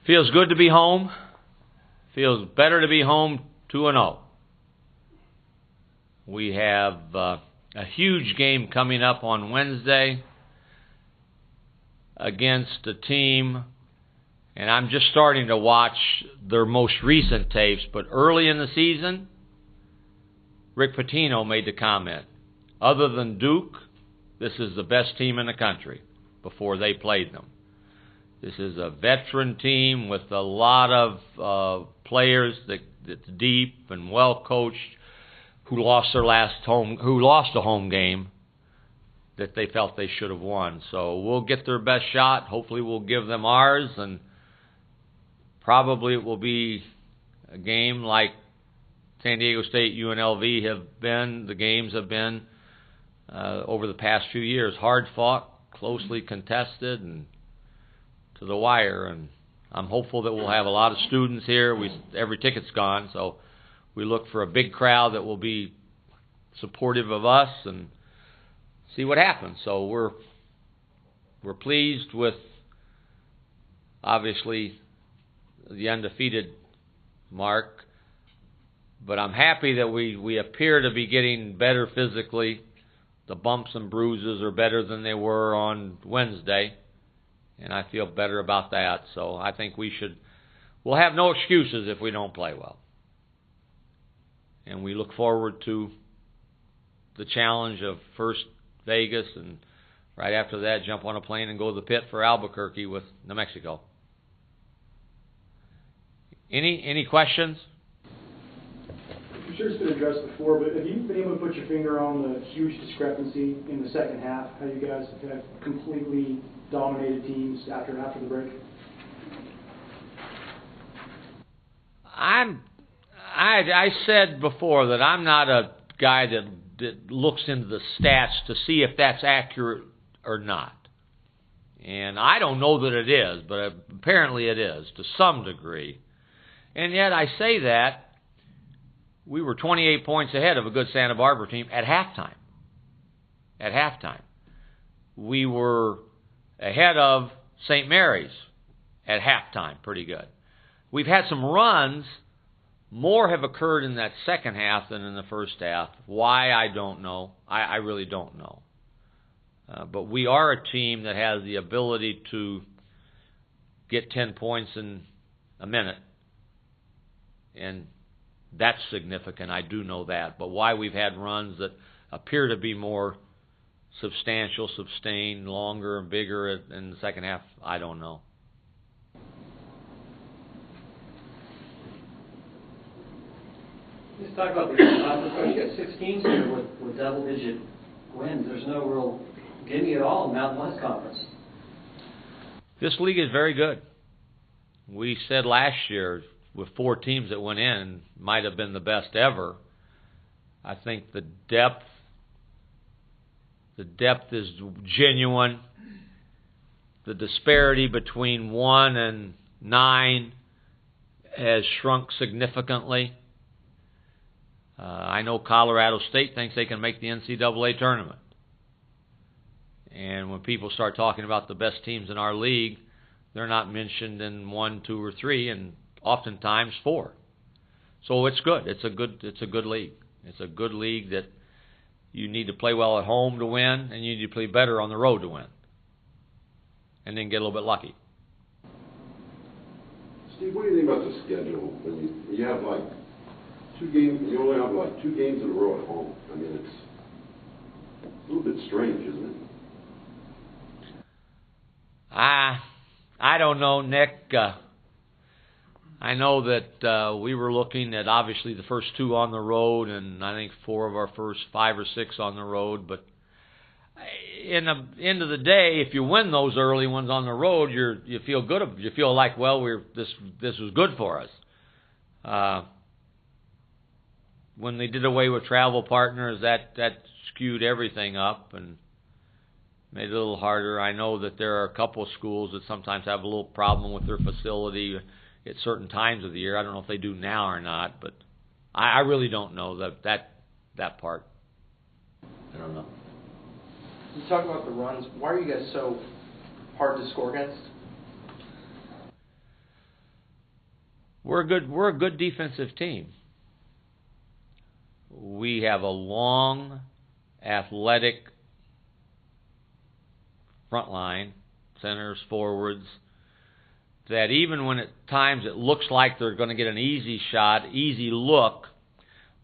Feels good to be home. Feels better to be home 2-0. We have a huge game coming up on Wednesday against a team, and I'm just starting to watch their most recent tapes, but early in the season, Rick Pitino made the comment, other than Duke, this is the best team in the country before they played them. This is a veteran team with a lot of players that's deep and well coached, who lost a home game that they felt they should have won. So we'll get their best shot. Hopefully we'll give them ours, and probably it will be a game like San Diego State, UNLV have been. The games have been over the past few years. Hard fought, closely contested, and to the wire. And I'm hopeful that we'll have a lot of students here. Every ticket's gone, so we look for a big crowd that will be supportive of us and see what happens. So we're pleased with, obviously, the undefeated mark, but I'm happy that we appear to be getting better physically. The bumps and bruises are better than they were on Wednesday, and I feel better about that. So I think we'll have no excuses if we don't play well. And we look forward to the challenge of first Vegas, and right after that jump on a plane and go to the pit for Albuquerque with New Mexico. Any questions? I'm sure it's been addressed before, but have you been able to put your finger on the huge discrepancy in the second half, how you guys have completely dominated teams after the break? I said before that I'm not a guy that looks into the stats to see if that's accurate or not. And I don't know that it is, but apparently it is to some degree. And yet I say that we were 28 points ahead of a good Santa Barbara team at halftime. At halftime. We were ahead of St. Mary's at halftime, pretty good. We've had some runs. More have occurred in that second half than in the first half. Why, I don't know. I really don't know. But we are a team that has the ability to get 10 points in a minute. And that's significant. I do know that. But why we've had runs that appear to be more substantial, sustained, longer, and bigger in the second half, I don't know. Let's talk about the conference. You got 6 teams here with double-digit wins. There's no real gimme at all in Mountain West Conference. This league is very good. We said last year with 4 teams that went in, might have been the best ever. I think the depth is genuine. The disparity between 1 and 9 has shrunk significantly. I know Colorado State thinks they can make the NCAA tournament. And when people start talking about the best teams in our league, they're not mentioned in 1, 2, or 3, and oftentimes 4. So it's good. It's a good league. It's a good league that you need to play well at home to win, and you need to play better on the road to win. And then get a little bit lucky. Steve, what do you think about the schedule? When you have like 2 games, you only have like 2 games in a row at home. I mean, it's a little bit strange, isn't it? I don't know, Nick. I know that we were looking at obviously the first 2 on the road, and I think 4 of our first 5 or 6 on the road. But in the end of the day, if you win those early ones on the road, you feel good. You feel like, well, this was good for us. When they did away with travel partners, that skewed everything up and made it a little harder. I know that there are a couple of schools that sometimes have a little problem with their facility at certain times of the year. I don't know if they do now or not, but I really don't know that part. I don't know. You talk about the runs. Why are you guys so hard to score against? We're a good defensive team. We have a long, athletic front line, centers, forwards, that even when at times it looks like they're going to get an easy shot, easy look,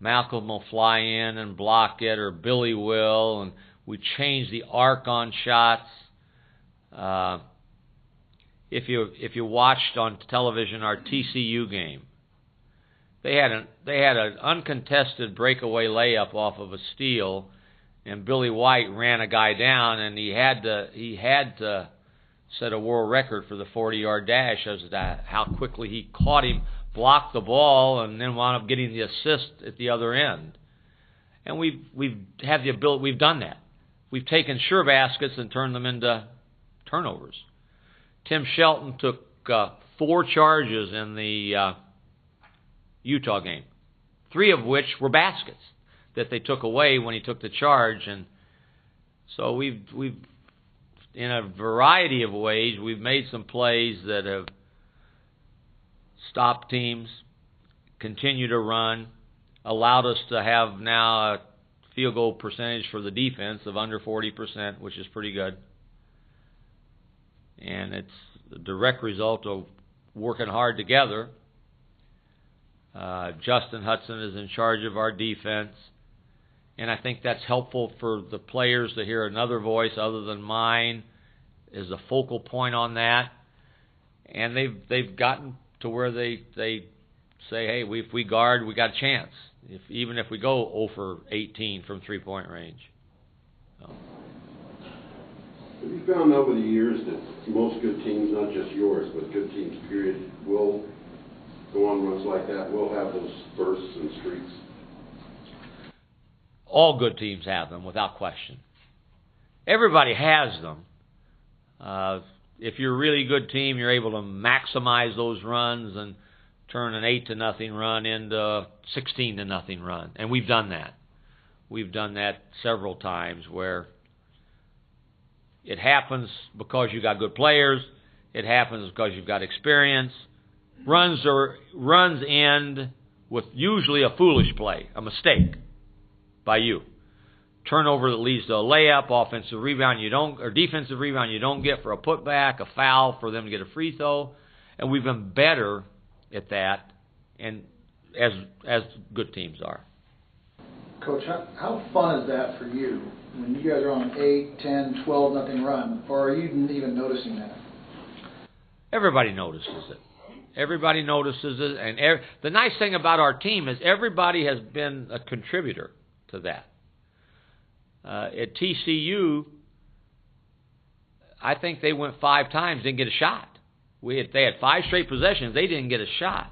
Malcolm will fly in and block it, or Billy will, and we change the arc on shots. If you watched on television our TCU game, they had an uncontested breakaway layup off of a steal, and Billy White ran a guy down, and he had to set a world record for the 40-yard dash as to how quickly he caught him, blocked the ball, and then wound up getting the assist at the other end. And we've had the ability. We've done that. We've taken sure baskets and turned them into turnovers. Tim Shelton took 4 charges in the Utah game, 3 of which were baskets that they took away when he took the charge. And so we've in a variety of ways, we've made some plays that have stopped teams, continue to run, allowed us to have now a field goal percentage for the defense of under 40%, which is pretty good. And it's a direct result of working hard together. Justin Hudson is in charge of our defense, and I think that's helpful for the players to hear another voice other than mine as a focal point on that. And they've gotten to where they say, hey, if we guard, we got a chance, even if we go 0 for 18 from three-point range. So. Have you found over the years that most good teams, not just yours, but good teams, period, will go on runs like that, will have those bursts and streaks? All good teams have them, without question. Everybody has them. If you're a really good team, you're able to maximize those runs and turn an 8-0 run into a 16-0 run. And we've done that. We've done that several times where it happens because you got good players. It happens because you've got experience. Runs end with usually a foolish play, a mistake by you. Turnover that leads to a layup, offensive rebound or defensive rebound you don't get for a putback, a foul for them to get a free throw. And we've been better at that, and as good teams are. Coach, how fun is that for you when you guys are on an 8, 10, 12-0 run, or are you even noticing that? Everybody notices it. Everybody notices it, and the nice thing about our team is everybody has been a contributor to that. At TCU, I think they went 5 times, didn't get a shot. They had 5 straight possessions, they didn't get a shot.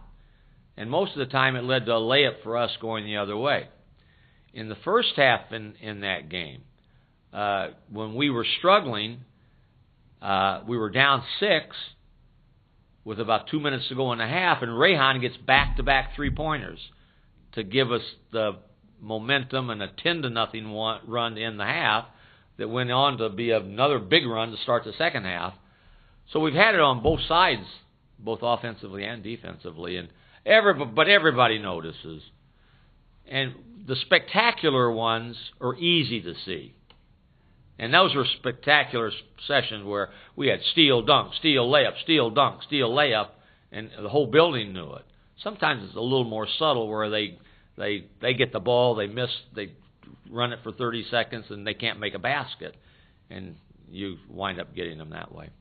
And most of the time it led to a layup for us going the other way. In the first half in that game, when we were struggling, we were down 6 with about 2 minutes to go in the half, and Rayhan gets back-to-back 3-pointers to give us the momentum and a 10-0 run to end the half that went on to be another big run to start the second half. So we've had it on both sides, both offensively and defensively, and everybody notices. And the spectacular ones are easy to see. And those were spectacular sessions where we had steal, dunk, steal, layup, steal, dunk, steal, layup, and the whole building knew it. Sometimes it's a little more subtle where they get the ball, they miss, they run it for 30 seconds, and they can't make a basket. And you wind up getting them that way.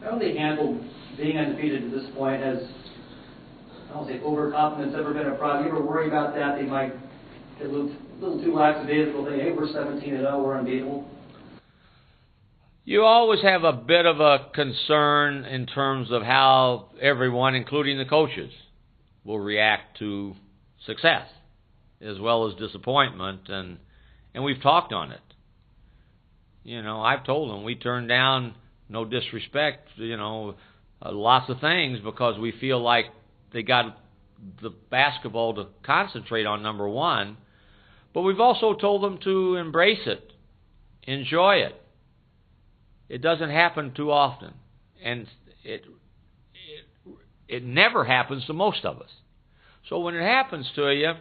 How have they handled being undefeated at this point? Has, I don't say overconfidence ever been a problem? You ever worry about that? They might get a little too lackadaisical. They, hey, we're 17-0, we're unbeatable. You always have a bit of a concern in terms of how everyone, including the coaches, will react to success as well as disappointment, and we've talked on it. You know, I've told them we turn down, no disrespect, lots of things because we feel like they got the basketball to concentrate on number one. But we've also told them to embrace it, enjoy it. It doesn't happen too often, and it it never happens to most of us. So when it happens to you,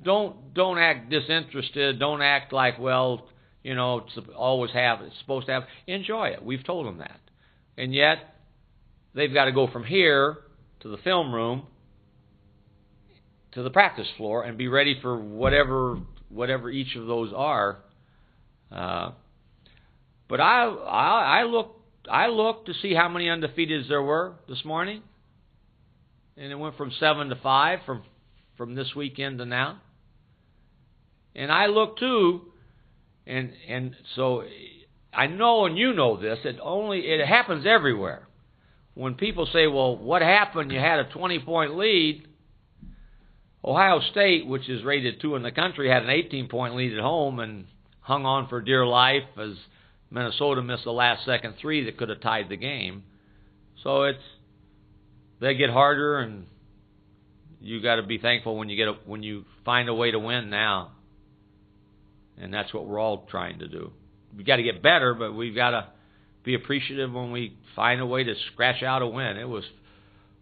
don't act disinterested. Don't act like, well, it's supposed to happen. Enjoy it. We've told them that. And yet, they've got to go from here to the film room to the practice floor and be ready for whatever each of those are. But I looked to see how many undefeateds there were this morning, and it went from 7 to 5 from this weekend to now. And I looked too, and so I know, and you know this, it happens everywhere. When people say, well, what happened? You had a 20-point lead. Ohio State, which is rated 2 in the country, had an 18-point lead at home and hung on for dear life as Minnesota missed the last second 3 that could have tied the game. So they get harder, and you got to be thankful when you find a way to win now. And that's what we're all trying to do. We got to get better, but we've got to be appreciative when we find a way to scratch out a win. It was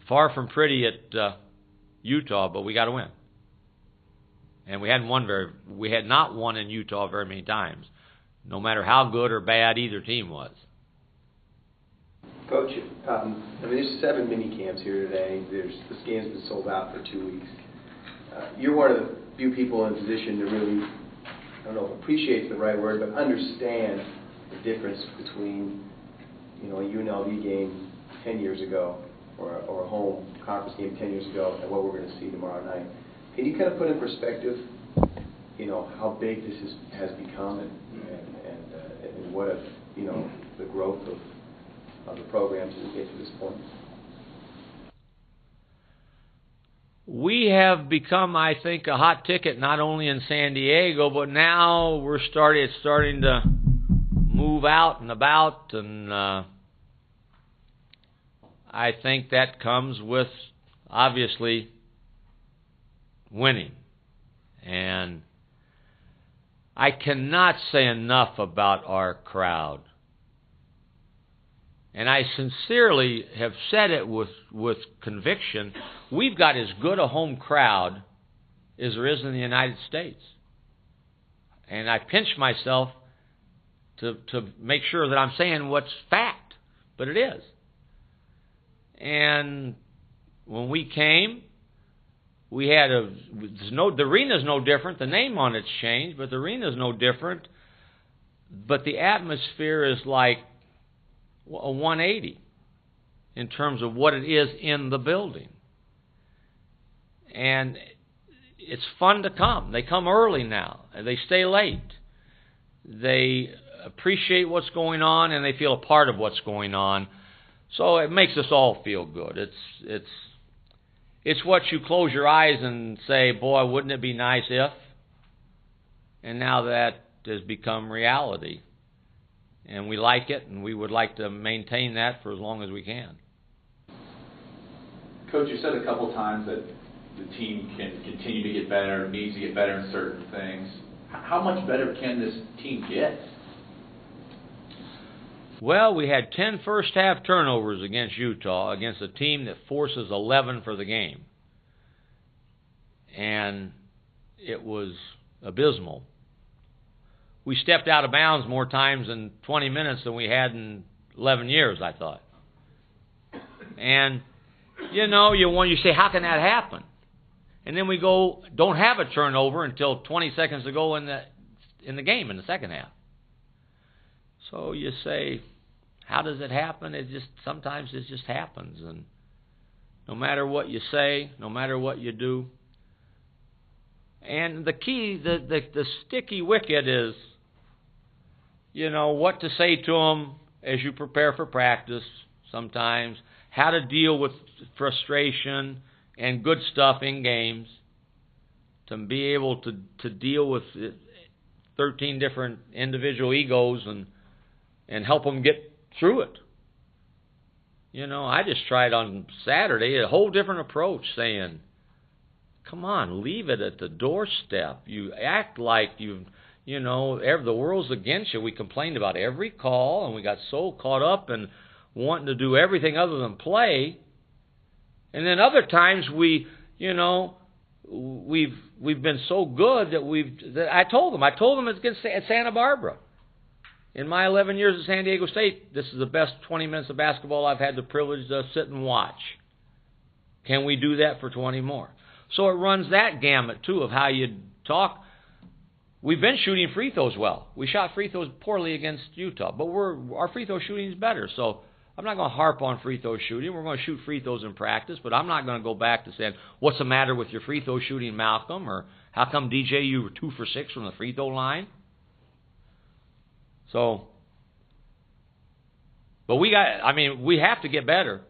far from pretty at Utah, but we got to win. And we had not won in Utah very many times, no matter how good or bad either team was. Coach, there's 7 mini camps here today. This game's been sold out for 2 weeks. You're one of the few people in a position to really, I don't know if appreciate's the right word, but understand the difference between, a UNLV game 10 years ago or a home conference game 10 years ago and what we're going to see tomorrow night. Can you kind of put in perspective, how big this has become and what the growth of the program to get to this point? We have become, I think, a hot ticket not only in San Diego, but now it's starting to move out and about, and I think that comes with, obviously, winning. And I cannot say enough about our crowd. And I sincerely have said it with conviction. We've got as good a home crowd as there is in the United States. And I pinch myself to make sure that I'm saying what's fact, but it is. And when we came, we had the arena's no different. The name on it's changed, but the arena's no different. But the atmosphere is like a 180 in terms of what it is in the building. And it's fun to come. They come early now, and they stay late. They appreciate what's going on, and they feel a part of what's going on. So it makes us all feel good. It's what you close your eyes and say, boy, wouldn't it be nice if? And now that has become reality. And we like it, and we would like to maintain that for as long as we can. Coach, you said a couple times that the team can continue to get better, needs to get better in certain things. How much better can this team get? Well, we had 10 first-half turnovers against Utah, against a team that forces 11 for the game. And it was abysmal. We stepped out of bounds more times in 20 minutes than we had in 11 years, I thought. And, you say, how can that happen? And then we don't have a turnover until 20 seconds to go in the game, in the second half. So you say, how does it happen? Sometimes it just happens. And no matter what you say, no matter what you do. And the key, the sticky wicket is, what to say to them as you prepare for practice sometimes, how to deal with frustration and good stuff in games, to be able to deal with 13 different individual egos and help them get through it. I just tried on Saturday a whole different approach, saying, come on, leave it at the doorstep. You act like the world's against you. We complained about every call, and we got so caught up in wanting to do everything other than play And then other times we've been so good that I told them it's against at Santa Barbara. In my 11 years at San Diego State, this is the best 20 minutes of basketball I've had the privilege to sit and watch. Can we do that for 20 more? So it runs that gamut, too, of how you talk. We've been shooting free throws well. We shot free throws poorly against Utah, but our free throw shooting is better. So I'm not going to harp on free throw shooting. We're going to shoot free throws in practice, but I'm not going to go back to saying, what's the matter with your free throw shooting, Malcolm? Or how come, DJ, you were 2 for 6 from the free throw line? So, but we have to get better.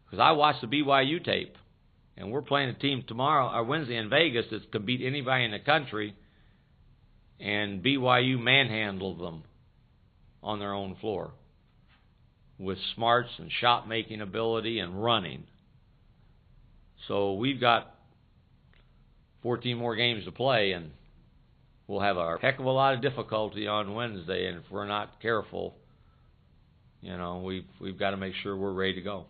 Because I watched the BYU tape, and we're playing a team tomorrow or Wednesday in Vegas that can beat anybody in the country, and BYU manhandled them on their own floor with smarts and shot-making ability and running. So we've got 14 more games to play, and we'll have a heck of a lot of difficulty on Wednesday, and if we're not careful, we've got to make sure we're ready to go.